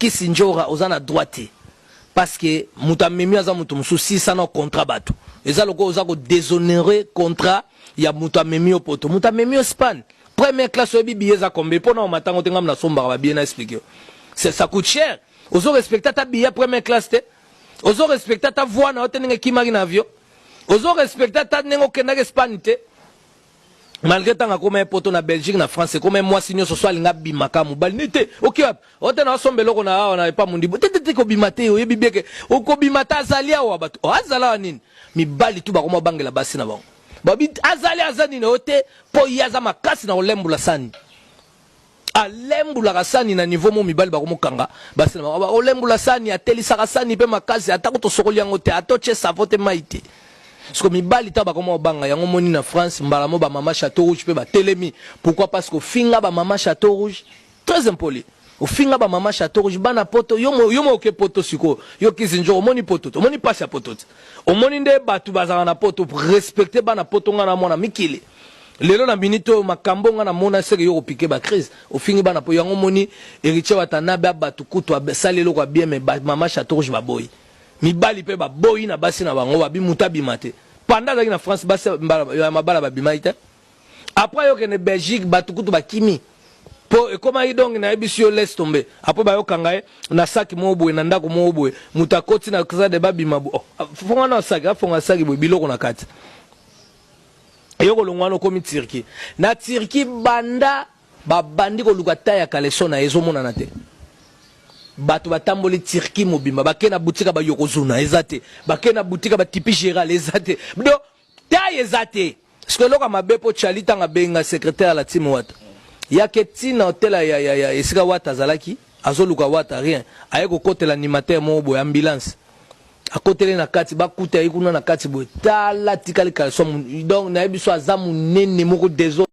Kisinjora ozana droite parce que mutamemi aza mutu mususi sana contrat bato eza loko ozako déshonorer contrat ya mutamemi opoto mutamemi Espagne première classe obi billet combien pour na matango tenga na somba ba bien expliquer ça coûte cher ozo respecter ta billet première classe te ozo respecter ta voix na otenenge kimari na avion ozo respecter ta nengo kenda Espagne te malgré tant comme un poteau na Belgique na France comme moi signaux ce soit linga bimaka mobali nite OK ote na sombelo ko na pas mundi tete ko bimate o yebi beke o ko bimata azalia wa bato azala nini mi bali tu ba ko bangela basi na bango babi azali azani na ote po yaza makasi na olembula sani alembula kasani na niveau mo mi bali ba ko kanga basi na olembula sani atelisa kasani pe makasi atako to sokoli yango te atoche savote maite. Parce que mibali ta ba komo banga yango moni na France mbala mo ba mama Château Rouge pe ba telemi pourquoi parce que finga ba mama Château Rouge très impoli au finga ba mama Château Rouge bana poto yomo ke poto siko yo kizinjo moni poto to moni passe poto o moni nde batu bazana na poto pour respecter bana poto ngana mona mikili lelo na minito makambo ngana mona seke yo piquer ba crise au fingi bana po yango moni héritier watana ba batu kutu salelo kwa bien mais mama Château Rouge ba boy mibali pe ba boy na basi na bango babi mutabi mate pendant que na France basi mabala ba bimaite après yo que ne Belgique batu kutu ba kimi po comment il donc na ebisio laisse tomber après ba yo kangaye na saki mo boy na ndako mo boy mutakoti na kaza de babi mabu fonga na saki boy biloko na kati yoko longwano komi Turquie na Turquie banda ba bandi ko lukata ya kaleso na ezo mona na te bato batamboli Turquie mobimba bakena boutique ba yokozuna ezate bakena boutique ba tipi géral ezate do taille ezate parce que loka mabepo chalita nga benga secrétaire la team wata ya ketina hotel ya esika wata zalaki azoluka wata rien ayeko kotela animateur mo bo ambulance akotele na kati bakuta ikuna na kati bo tala tikali kalso donc na biso azamu nene moko dezo